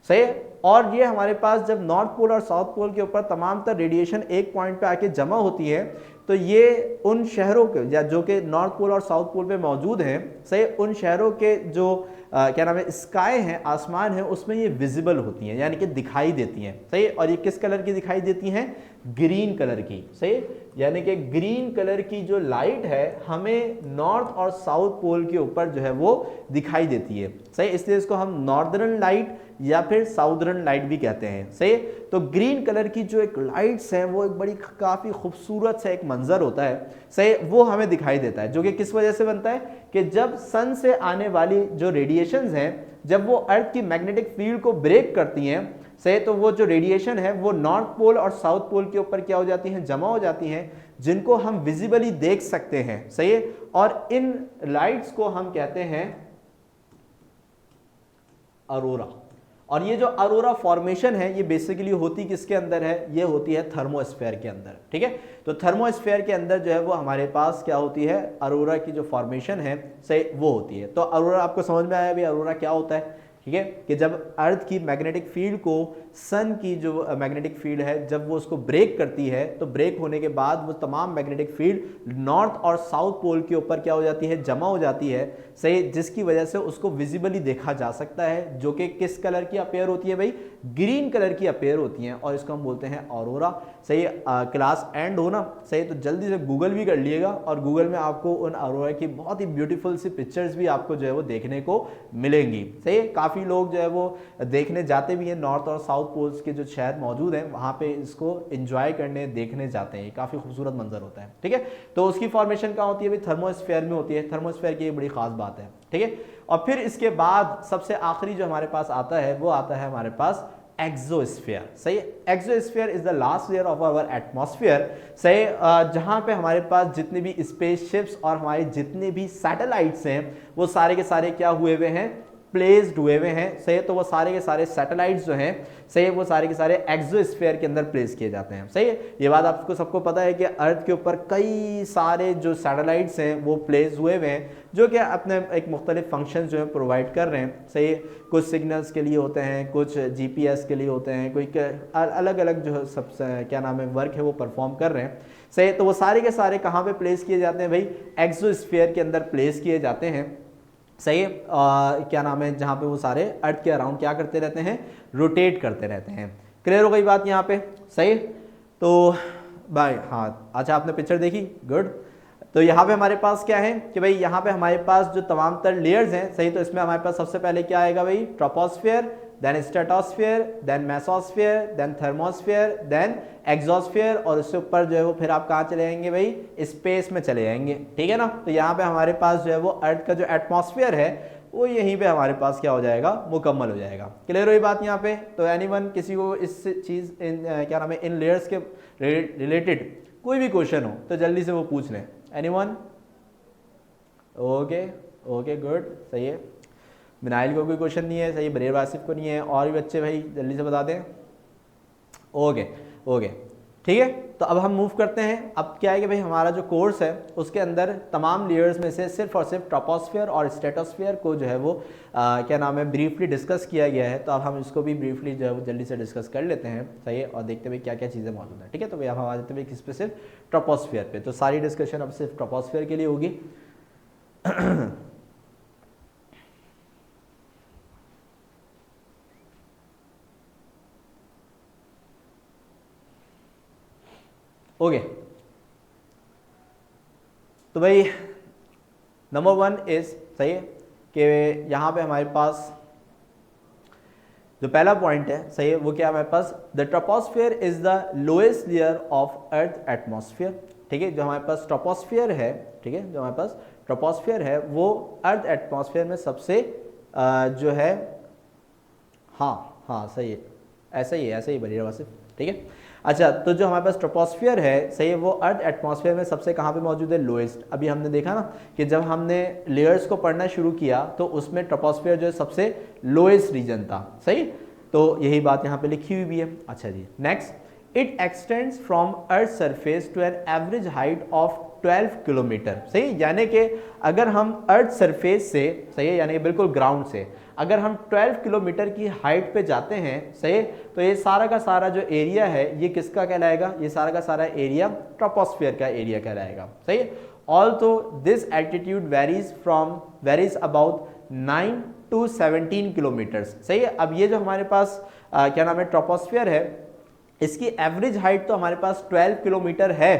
सही है। और ये हमारे पास जब नॉर्थ पोल और साउथ पोल के ऊपर तमाम तर रेडिएशन एक पॉइंट पे आके जमा होती है, तो ये उन शहरों के या जो कि नॉर्थ पोल और साउथ पोल पे मौजूद हैं, सही, उन शहरों के जो क्या नाम है, स्काई है, आसमान है, उसमें ये विजिबल होती हैं, यानी कि दिखाई देती हैं, सही। और ये किस कलर की दिखाई देती हैं, ग्रीन कलर की, सही, यानी कि ग्रीन कलर की जो लाइट है हमें नॉर्थ और साउथ पोल के ऊपर जो है वो दिखाई देती है, सही। इसलिए इसको हम नॉर्दर्न लाइट या फिर साउदर्न लाइट भी कहते हैं, सही। तो ग्रीन कलर की जो एक लाइट्स हैं वो एक बड़ी काफ़ी खूबसूरत सा एक मंजर होता है, सही, वो हमें दिखाई देता है, जो कि किस वजह से बनता है कि जब सन से आने वाली जो रेडिएशंस हैं, जब वो अर्थ की मैग्नेटिक फील्ड को ब्रेक करती हैं, सही, तो वो जो रेडिएशन है वो नॉर्थ पोल और साउथ पोल के ऊपर क्या हो जाती हैं, जमा हो जाती हैं, जिनको हम विजिबली देख सकते हैं, सही है। और इन लाइट्स को हम कहते हैं अरोरा। और ये जो अरोरा फॉर्मेशन है ये बेसिकली होती किसके अंदर है, ये होती है थर्मोस्फेयर के अंदर, ठीक है। तो थर्मोस्फेयर के अंदर जो है वो हमारे पास क्या होती है, अरोरा की जो फॉर्मेशन है, सही, वो होती है। तो अरोरा आपको समझ में आया भाई अरोरा क्या होता है, ठीक है, कि जब अर्थ की मैग्नेटिक फील्ड को सन की जो मैग्नेटिक फील्ड है जब वो उसको ब्रेक करती है, तो ब्रेक होने के बाद वो तमाम मैग्नेटिक फील्ड नॉर्थ और साउथ पोल के ऊपर क्या हो जाती है, जमा हो जाती है, सही, जिसकी वजह से उसको विजिबली देखा जा सकता है, जो कि किस कलर की अपेयर होती है भाई, ग्रीन कलर की अपेयर होती हैं, और इसको हम बोलते हैं ऑरोरा, सही। क्लास एंड हो ना, सही, तो जल्दी से गूगल भी कर लिएगा, और गूगल में आपको उन ऑरोरा की बहुत ही ब्यूटीफुल सी पिक्चर्स भी आपको जो है वो देखने को मिलेंगी, सही। काफ़ी लोग जो है वो देखने जाते भी हैं, नॉर्थ और साउथ पोल्स के जो शहर मौजूद हैं वहाँ पे इसको एंजॉय करने, देखने जाते हैं, काफ़ी खूबसूरत मंजर होता है, ठीक है। तो उसकी फॉर्मेशन कहाँ होती है भाई, थर्मोस्फेयर में होती है, थर्मोस्फेयर की बड़ी खास बात है, ठीक है। और फिर इसके बाद सबसे आखिरी जो हमारे पास आता है वो आता है हमारे पास एक्सोस्फीयर, सही। Exosphere is the last layer of our atmosphere, सही, जहां पे हमारे पास जितने भी स्पेसशिप्स और हमारे जितने भी सैटेलाइट्स हैं वो सारे के सारे क्या हुए हुए हैं, प्लेस्ड हुए हुए हैं, सही। तो वो सारे के सारे सैटेलाइट्स जो हैं, सही, वो सारे के सारे एक्सोस्फीयर के अंदर प्लेस किए जाते हैं, सही है। ये बात आपको सबको पता है कि अर्थ के ऊपर कई सारे जो सैटेलाइट्स हैं वो प्लेस हुए हुए हैं, जो कि अपने एक मुख्तलिफ फंक्शन जो है प्रोवाइड कर रहे हैं, सही। कुछ सिग्नल्स के लिए होते हैं, कुछ GPS के लिए होते हैं, कोई अलग अलग जो सब क्या नाम है वर्क है वो परफॉर्म कर रहे हैं, सही। तो वो सारे के सारे कहाँ पे प्लेस किए जाते हैं भाई, एक्सोस्फीयर के अंदर प्लेस किए जाते हैं, सही। क्या नाम है, जहाँ पे वो सारे अर्थ के अराउंड क्या करते रहते हैं, रोटेट करते रहते हैं। क्लियर हो गई बात यहाँ पे, सही। तो भाई हाँ, अच्छा आपने पिक्चर देखी, गुड। तो यहाँ पे हमारे पास क्या है कि भाई यहाँ पे हमारे पास जो तमाम तर लेयर्स हैं, सही। तो इसमें हमारे पास सबसे पहले क्या आएगा भाई, troposphere, then stratosphere, then mesosphere, then thermosphere, then exosphere, और उससे ऊपर जो है वो फिर आप कहाँ चले जाएंगे भाई, स्पेस में चले जाएंगे, ठीक है ना। तो यहाँ पे हमारे पास जो है वो अर्थ का जो एटमॉस्फेयर है वो यहीं पे हमारे पास क्या हो जाएगा, मुकम्मल हो जाएगा। क्लियर हुई बात यहाँ पे। तो एनीवन किसी को इस चीज़ क्या नाम है, इन लेयर्स के रिलेटेड कोई भी क्वेश्चन हो तो जल्दी से वो पूछ लें। एनीवन, ओके ओके गुड, सही है। मिनाइल को कोई क्वेश्चन नहीं है, सही। बरेर वासिफ को नहीं है, और भी बच्चे भाई जल्दी से बता दें। ओके ओके ठीक है। तो अब हम मूव करते हैं। अब क्या है कि भाई हमारा जो कोर्स है उसके अंदर तमाम लेयर्स में से सिर्फ और सिर्फ ट्रोपोस्फियर और स्ट्रेटोस्फियर को जो है वो क्या नाम है ब्रीफली डिस्कस किया गया है। तो अब हम इसको भी ब्रीफली जो है वो जल्दी से डिस्कस कर लेते हैं, सही है, और देखते हुए क्या क्या चीज़ें मौजूद हैं। ठीक है, तो भाई अब हम आ जाते हैं किस पे, सिर्फ ट्रोपोस्फियर पे। तो सारी डिस्कशन अब सिर्फ ट्रोपोस्फियर के लिए होगी। ओके, तो भाई नंबर 1 इज, सही है, कि यहाँ पे हमारे पास जो पहला पॉइंट है, सही है, वो क्या है हमारे पास, the troposphere is the lowest layer of earth atmosphere. ठीक है, जो हमारे पास ट्रोपोस्फियर है, ठीक है, जो हमारे पास ट्रोपोस्फियर है वो अर्थ एटमॉस्फेयर में सबसे जो है, हाँ सही है, ऐसा ही बनी रहा सिर्फ। ठीक है, अच्छा, तो जो हमारे पास ट्रोपोस्फियर है, सही है, वो अर्थ एटमॉस्फेयर में सबसे कहाँ पे मौजूद है, लोएस्ट। अभी हमने देखा ना कि जब हमने लेयर्स को पढ़ना शुरू किया तो उसमें ट्रोपोस्फियर जो है सबसे लोएस्ट रीजन था, सही। तो यही बात यहाँ पे लिखी हुई भी है। अच्छा जी, next, it extends from earth surface to an average height of 12 kilometre. सही, यानी कि अगर हम अर्थ सरफेस से, सही है, यानी बिल्कुल ग्राउंड से अगर हम 12 किलोमीटर की हाइट पे जाते हैं, सही, तो ये सारा का सारा जो एरिया है ये किसका कहलाएगा, ये सारा का सारा एरिया ट्रोपोस्फियर का एरिया कहलाएगा, सही है। Also this altitude varies about 9 to 17 kilometres, सही है। अब ये जो हमारे पास क्या नाम है ट्रोपोस्फियर है, इसकी एवरेज हाइट तो हमारे पास 12 किलोमीटर है,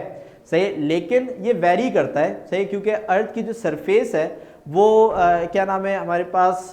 सही, लेकिन ये वेरी करता है, सही, क्योंकि अर्थ की जो सरफेस है वो क्या नाम है हमारे पास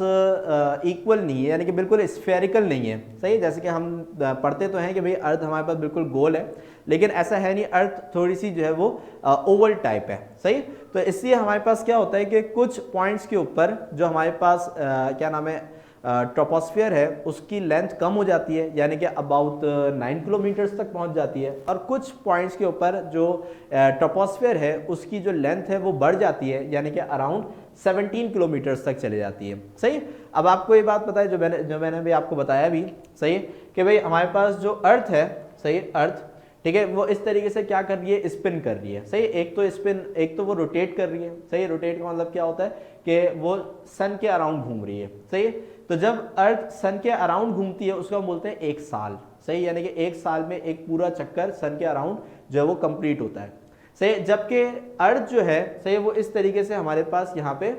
इक्वल नहीं है, यानी कि बिल्कुल स्फेरिकल नहीं है, सही। जैसे कि हम पढ़ते तो हैं कि भाई अर्थ हमारे पास बिल्कुल गोल है, लेकिन ऐसा है नहीं, अर्थ थोड़ी सी जो है वो ओवल टाइप है, सही। तो इसलिए हमारे पास क्या होता है कि कुछ पॉइंट्स के ऊपर जो हमारे पास क्या नाम है ट्रोपोस्फियर है उसकी लेंथ कम हो जाती है, यानी कि अबाउट 9 किलोमीटर्स तक पहुंच जाती है, और कुछ पॉइंट्स के ऊपर जो ट्रोपोस्फियर है उसकी जो लेंथ है वो बढ़ जाती है, यानी कि अराउंड 17 किलोमीटर्स तक चले जाती है, सही। अब आपको ये बात पता है जो मैंने भी आपको बताया भी, सही, कि भाई हमारे पास जो अर्थ है, सही, अर्थ, ठीक है, वो इस तरीके से क्या कर रही है, स्पिन कर रही है, सही। एक तो वो रोटेट कर रही है, सही। रोटेट का मतलब क्या होता है कि वो सन के अराउंड घूम रही है, सही। तो जब अर्थ सन के अराउंड घूमती है उसको हम बोलते हैं एक साल, सही, यानी कि एक साल में एक पूरा चक्कर सन के अराउंड जो है वो कंप्लीट होता है, सही। जबकि अर्थ जो है, सही, वो इस तरीके से हमारे पास यहाँ पे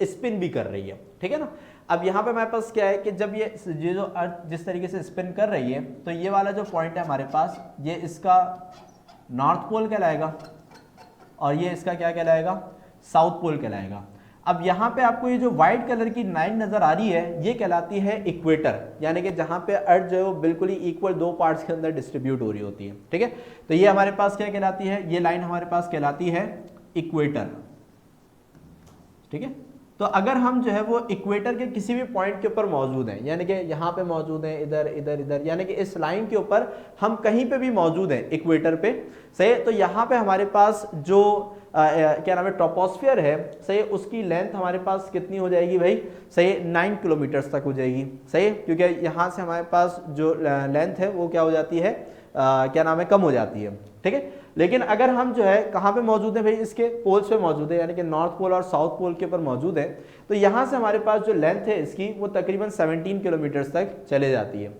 स्पिन भी कर रही है, ठीक है ना। अब यहाँ पे हमारे पास क्या है कि जब ये जो अर्थ जिस तरीके से स्पिन कर रही है, तो ये वाला जो पॉइंट है हमारे पास, ये इसका नॉर्थ पोल कहलाएगा और ये इसका क्या कहलाएगा, साउथ पोल कहलाएगा। अब यहाँ पे आपको ये जो व्हाइट कलर की लाइन नजर आ रही है ये कहलाती है इक्वेटर, यानी कि जहाँ पे अर्थ जो है वो बिल्कुल ही इक्वल दो पार्ट्स के अंदर डिस्ट्रीब्यूट हो रही होती है, ठीक है। तो ये हमारे पास क्या कहलाती है, ये लाइन हमारे पास कहलाती है इक्वेटर, ठीक है। तो अगर हम जो है वो इक्वेटर के किसी भी पॉइंट के ऊपर मौजूद हैं, यानी कि यहाँ पे मौजूद हैं, इधर इधर इधर, यानी कि इस लाइन के ऊपर हम कहीं पे भी मौजूद हैं इक्वेटर पे, सही। तो यहाँ पे हमारे पास जो क्या नाम है ट्रोपोस्फियर है, सही, उसकी लेंथ हमारे पास कितनी हो जाएगी भाई, सही, 9 किलोमीटर्स तक हो जाएगी, सही, क्योंकि यहाँ से हमारे पास जो लेंथ है वो क्या हो जाती है, क्या नाम है, कम हो जाती है, ठीक है। लेकिन अगर हम जो है कहाँ पे मौजूद है भाई, इसके पोल्स पे मौजूद है, यानी कि नॉर्थ पोल और साउथ पोल के ऊपर मौजूद है, तो यहाँ से हमारे पास जो लेंथ है इसकी वो तकरीबन 17 किलोमीटर्स तक चले जाती है।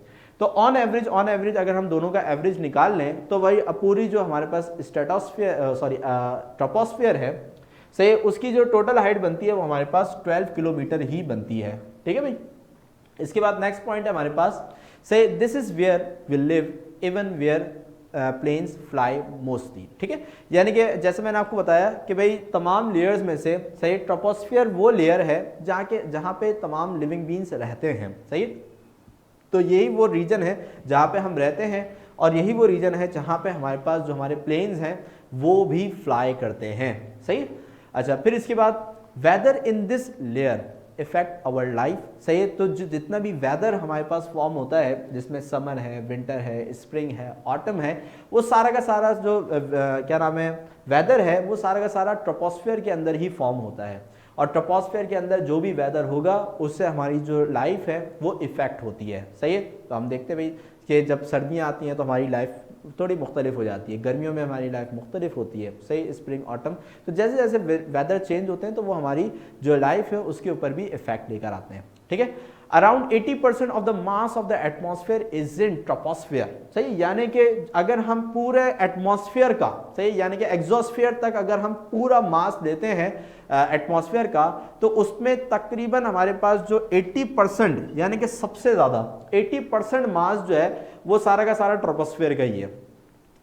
तो ऑन एवरेज अगर हम दोनों का एवरेज निकाल लें तो भाई पूरी जो हमारे पास ट्रोपोस्फियर है, सही, उसकी जो टोटल हाइट बनती है वो हमारे पास 12 किलोमीटर ही बनती है, ठीक है भाई। इसके बाद नेक्स्ट पॉइंट है हमारे पास, से this is where we live even where planes fly mostly, ठीक है। यानी कि जैसे मैंने आपको बताया कि भाई तमाम लेयर्स में से, सही, ट्रोपोस्फियर वो लेयर है जहाँ पे तमाम लिविंग बीन्स रहते हैं, सही। तो यही वो रीजन है जहाँ पे हम रहते हैं और यही वो रीजन है जहाँ पे हमारे पास जो हमारे प्लेन्स हैं वो भी फ्लाई करते हैं, सही। अच्छा, फिर इसके बाद weather in this layer effect our life, सही। तो जितना भी वेदर हमारे पास फॉर्म होता है, जिसमें समर है, विंटर है, स्प्रिंग है, ऑटम है, वो सारा का सारा जो क्या नाम है वेदर है वो सारा का सारा ट्रोपोस्फियर के अंदर ही फॉर्म होता है, और ट्रोपोस्फियर के अंदर जो भी वेदर होगा उससे हमारी जो लाइफ है वो इफेक्ट होती है, सही है। तो हम देखते हैं भाई कि जब सर्दियाँ आती हैं तो हमारी लाइफ थोड़ी मुख्तलिफ हो जाती है। गर्मियों में हमारी लाइफ मुख्तलिफ होती है, सही, स्प्रिंग ऑटम। तो जैसे जैसे वेदर चेंज होते हैं तो वो हमारी जो लाइफ है उसके ऊपर भी इफेक्ट लेकर आते हैं, ठीक है। Around 80% of the mass of the atmosphere is in troposphere, सही, यानी कि अगर हम पूरे एटमॉस्फेयर का, सही, यानी कि एग्जॉस्फेयर तक अगर हम पूरा मास लेते हैं एटमॉस्फेयर का, तो उसमें तकरीबन हमारे पास जो 80% यानी कि सबसे ज़्यादा 80% मास जो है वो सारा का सारा ट्रोपोस्फेयर का ही है,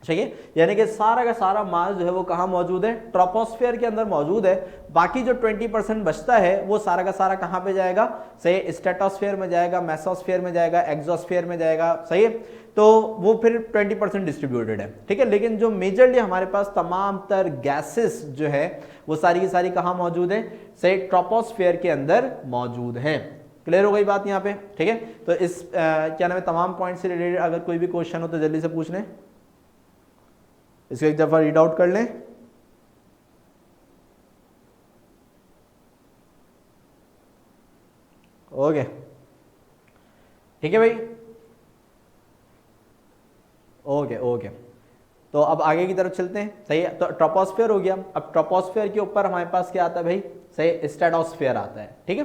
ठीक है। यानी कि सारा का सारा मास जो है वो कहाँ मौजूद है, ट्रोपोस्फेयर के अंदर मौजूद है। बाकी जो 20% बचता है वो सारा का सारा कहाँ पे जाएगा, सही, स्ट्रेटोस्फेयर में जाएगा, मेसोस्फेयर में जाएगा, एक्सोस्फेयर में जाएगा, सही है। तो वो फिर 20% डिस्ट्रीब्यूटेड है, ठीक है। लेकिन जो मेजरली हमारे पास तमाम तर गैसेस जो है वो सारी की सारी कहाँ मौजूद है, सही, ट्रोपोस्फेयर के अंदर मौजूद है। क्लियर हो गई बात यहाँ पे, ठीक है। तो इस क्या नाम है, तमाम पॉइंट से रिलेटेड अगर कोई भी क्वेश्चन हो तो जल्दी से पूछ लें, इसको एक दफा रीड आउट कर लें। ओके, ठीक है भाई, ओके ओके। तो अब आगे की तरफ चलते हैं, सही है। तो ट्रोपोस्फेयर हो गया। अब ट्रोपोस्फेयर के ऊपर हमारे पास क्या आता है भाई, सही, स्ट्रेटोस्फेयर आता है, ठीक है।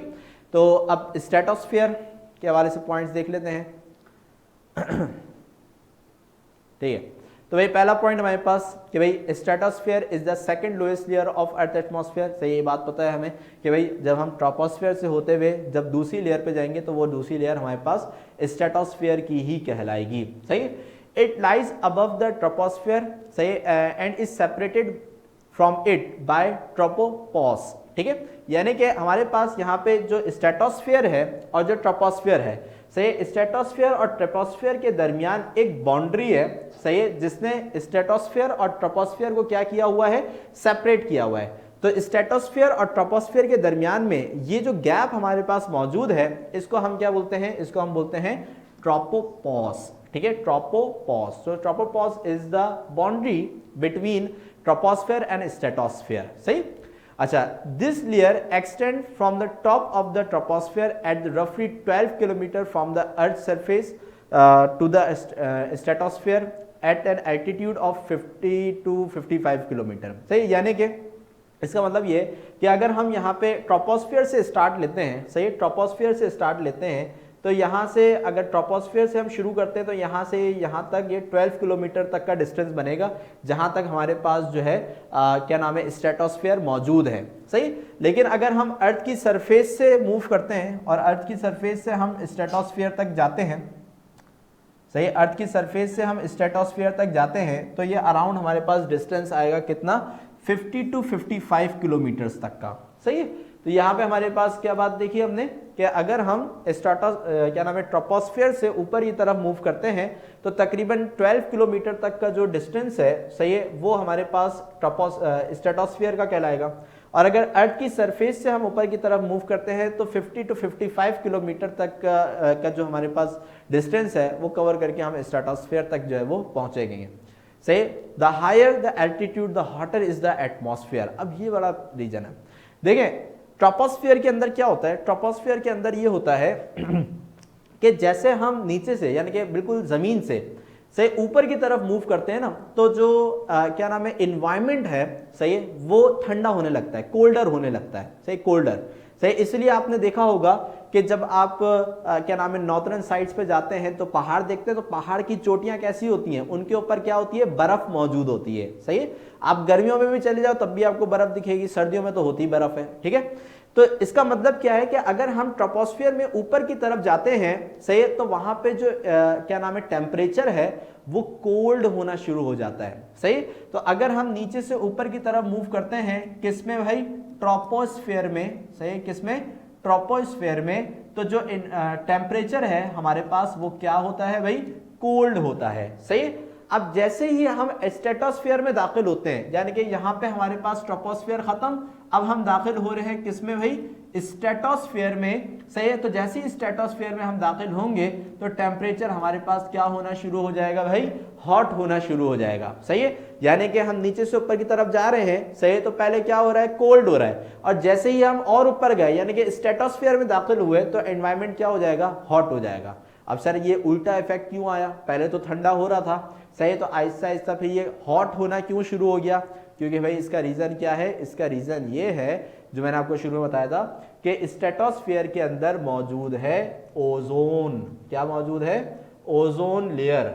तो अब स्ट्रेटोस्फेयर के हवाले से पॉइंट्स देख लेते हैं ठीक है। तो भाई पहला पॉइंट हमारे पास कि भाई stratosphere is the second lowest layer of earth atmosphere, सही, ये बात पता है हमें कि भाई जब हम ट्रोपोस्फेयर से होते हुए जब दूसरी लेयर पे जाएंगे तो वो दूसरी लेयर हमारे पास स्ट्रेटोस्फेयर की ही कहलाएगी, सही। It lies above the troposphere, सही, and is separated from it by tropopause, ठीक है। यानी कि हमारे पास यहाँ पे जो स्ट्रेटोस्फेयर है और जो ट्रोपोस्फेयर है, सही, स्ट्रेटोस्फेयर और ट्रोपोस्फेयर के दरमियान एक बाउंड्री है, सही है, जिसने स्ट्रेटोस्फेयर और ट्रोपोस्फेयर को क्या किया हुआ है, सेपरेट किया हुआ है। तो स्ट्रेटोस्फेयर और ट्रोपोस्फेयर के दरमियान में ये जो गैप हमारे पास मौजूद है इसको हम क्या बोलते हैं, इसको हम बोलते हैं ट्रोपोपॉज, ठीक है, ट्रोपोपॉज। तो tropopause is the boundary between troposphere and stratosphere, सही। अच्छा, this layer extend from the top of the troposphere at रफली 12 kilometre from the earth surface to the stratosphere at an altitude of 50 to 55 kilometre, सही। यानी कि इसका मतलब ये कि अगर हम यहाँ पे ट्रोपोस्फेयर से स्टार्ट लेते हैं, सही, ट्रोपोस्फेयर से स्टार्ट लेते हैं तो यहाँ से अगर ट्रोपोस्फेयर से हम शुरू करते हैं तो यहाँ से यहाँ तक ये 12 किलोमीटर तक का डिस्टेंस बनेगा जहाँ तक हमारे पास जो है क्या नाम है, स्ट्रेटोस्फेयर मौजूद है, सही। लेकिन अगर हम अर्थ की सरफेस से मूव करते हैं और अर्थ की सरफेस से हम स्ट्रेटोस्फेयर तक जाते हैं, सही, अर्थ की सरफेस से हम स्ट्रेटोस्फेयर तक जाते हैं तो ये अराउंड हमारे पास डिस्टेंस आएगा कितना, 50 to 55 किलोमीटर्स तक का, सही है। तो यहाँ पे हमारे पास क्या बात देखी हमने कि अगर हम क्या नाम है, ट्रोपोस्फेयर से ऊपर की तरफ मूव करते हैं तो तकरीबन 12 किलोमीटर तक का जो डिस्टेंस है, सही है, वो हमारे पास स्ट्रेटोस्फेयर का कहलाएगा। और अगर अर्थ की सरफेस से हम ऊपर की तरफ मूव करते हैं तो 50 to 55 किलोमीटर तक का जो हमारे पास डिस्टेंस है वो कवर करके हम स्ट्रेटोस्फेयर तक जो है वो पहुंचेंगे, सही। The higher the altitude the hotter is the atmosphere. अब ये बड़ा रीजन है, देखें ट्रोपोस्फेयर के अंदर क्या होता है, ट्रोपोस्फेयर के अंदर ये होता है कि जैसे हम नीचे से यानी कि बिल्कुल जमीन से ऊपर की तरफ मूव करते हैं ना, तो जो क्या नाम है, एनवायरनमेंट है, सही है, वो ठंडा होने लगता है, कोल्डर होने लगता है, सही, कोल्डर, सही। इसलिए आपने देखा होगा कि जब आप क्या नाम है, नॉर्थर्न साइड्स पे जाते हैं तो पहाड़ देखते हैं तो पहाड़ की चोटियां कैसी होती हैं, उनके ऊपर क्या होती है, बर्फ मौजूद होती है, सही है। आप गर्मियों में भी चले जाओ तब भी आपको बर्फ दिखेगी, सर्दियों में तो होती बर्फ है, ठीक है। तो इसका मतलब क्या है कि अगर हम ट्रोपोस्फेयर में ऊपर की तरफ जाते हैं, सही है, तो वहां पे जो क्या नाम है, टेम्परेचर है वो कोल्ड होना शुरू हो जाता है, सही। तो अगर हम नीचे से ऊपर की तरफ मूव करते हैं किसमें भाई, ट्रोपोस्फेयर में, सही, किसमें, ट्रोपोस्फेयर में, तो जो टेम्परेचर है हमारे पास वो क्या होता है भाई, कोल्ड होता है, सही। अब जैसे ही हम स्ट्रेटोस्फेयर में दाखिल होते हैं, यानी कि यहाँ पे हमारे पास ट्रोपोस्फेयर खत्म, अब हम दाखिल हो रहे हैं किसमें भाई, स्ट्रेटोस्फेयर में, सही है। तो जैसे ही स्ट्रेटोस्फेयर में हम दाखिल होंगे तो टेम्परेचर हमारे पास क्या होना शुरू हो जाएगा भाई, हॉट होना शुरू हो जाएगा, सही है। यानी कि हम नीचे से ऊपर की तरफ जा रहे हैं, सही है, तो पहले क्या हो रहा है, कोल्ड हो रहा है, और जैसे ही हम और ऊपर गए यानी कि स्ट्रेटोस्फेयर में दाखिल हुए तो एनवायरनमेंट क्या हो जाएगा, हॉट हो जाएगा। अब सर ये उल्टा इफेक्ट क्यों आया, पहले तो ठंडा हो रहा था, सही, तो आहिस्ता आहिस्ता फिर ये हॉट होना क्यों शुरू हो गया, क्योंकि भाई इसका रीजन क्या है, इसका रीजन ये है जो मैंने आपको शुरू में बताया था कि स्ट्रेटोस्फीयर के अंदर मौजूद है ओजोन। क्या मौजूद है, ओजोन लेयर।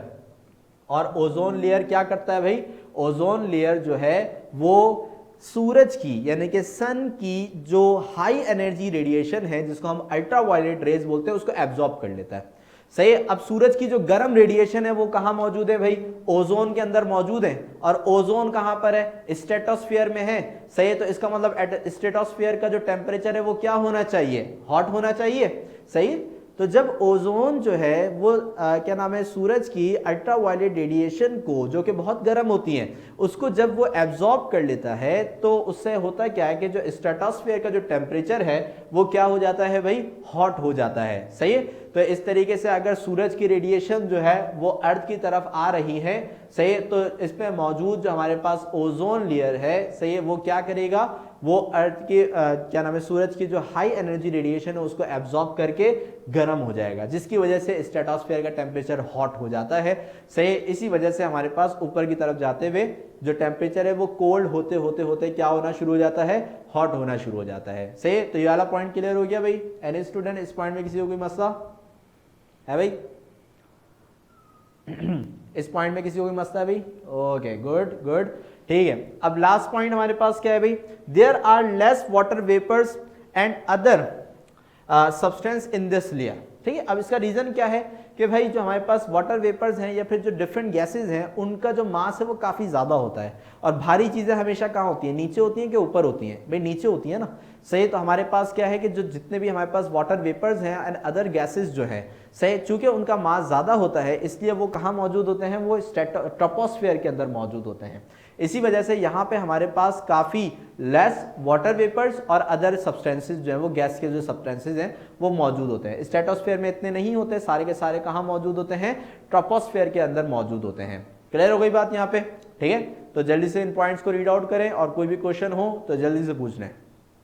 और ओजोन लेयर क्या करता है भाई, ओजोन लेयर जो है वो सूरज की यानी कि सन की जो हाई एनर्जी रेडिएशन है जिसको हम अल्ट्रावायलेट रेज बोलते हैं उसको एब्जॉर्ब कर लेता है। सही, अब सूरज की जो गर्म रेडिएशन है वो कहां मौजूद है भाई, ओजोन के अंदर मौजूद है। और ओजोन कहां पर है, स्ट्रेटोस्फीयर में है। सही, तो इसका मतलब स्ट्रेटोस्फीयर का जो टेम्परेचर है वो क्या होना चाहिए, हॉट होना चाहिए। सही, तो जब ओजोन जो है वो क्या नाम है, सूरज की अल्ट्रावायलेट रेडिएशन को जो कि बहुत गर्म होती हैं उसको जब वो एब्जॉर्ब कर लेता है तो उससे होता क्या है कि जो स्ट्रेटोस्फीयर का जो टेम्परेचर है वो क्या हो जाता है भाई, हॉट हो जाता है। सही है, तो इस तरीके से अगर सूरज की रेडिएशन जो है वो अर्थ की तरफ आ रही है, सही है, तो इसमें मौजूद जो हमारे पास ओजोन लेयर है, सही है, वो क्या करेगा, वो अर्थ की क्या नाम है, सूरज की जो हाई एनर्जी रेडिएशन है उसको एब्जॉर्ब करके गर्म हो जाएगा, जिसकी वजह से स्ट्रेटोस्फीयर का टेम्परेचर हॉट हो जाता है। सही, इसी वजह से हमारे पास ऊपर की तरफ जाते हुए जो टेम्परेचर है वो कोल्ड होते होते होते क्या होना शुरू हो जाता है, हॉट होना शुरू हो जाता है। सही, तो ये वाला पॉइंट क्लियर हो गया भाई। एनी स्टूडेंट इस पॉइंट में किसी को कोई मसला है भाई? इस पॉइंट में किसी को कोई मसला है भाई? ओके, गुड गुड, ठीक है। अब लास्ट पॉइंट हमारे पास क्या है भाई, there are less water vapours and other substance in this layer. ठीक है, अब इसका रीजन क्या है कि भाई जो हमारे पास वाटर वेपर्स हैं या फिर जो डिफरेंट गैसेज हैं उनका जो मास है वो काफ़ी ज़्यादा होता है। और भारी चीज़ें हमेशा कहाँ होती हैं, नीचे होती हैं कि ऊपर होती हैं भाई, नीचे होती है ना। सही, तो हमारे पास क्या है कि जो जितने भी हमारे पास वाटर वेपर्स हैं एंड अदर गैसेज जो हैं, सही, चूंकि उनका मास ज़्यादा होता है इसलिए वो कहाँ मौजूद होते हैं, वो ट्रोपोस्फीयर के अंदर मौजूद होते हैं। इसी वजह से यहाँ पे हमारे पास काफ़ी लेस वाटर वेपर्स और अदर सब्सटेंसेस जो हैं, वो गैस के जो सब्सटेंसेस हैं वो मौजूद होते हैं। स्ट्रेटोस्फीयर में इतने नहीं होते, सारे के सारे कहाँ मौजूद होते हैं, ट्रोपोस्फीयर के अंदर मौजूद होते हैं। क्लियर हो गई बात यहाँ पे? ठीक है, तो जल्दी से इन पॉइंट्स को रीड आउट करें और कोई भी क्वेश्चन हो तो जल्दी से पूछ लें।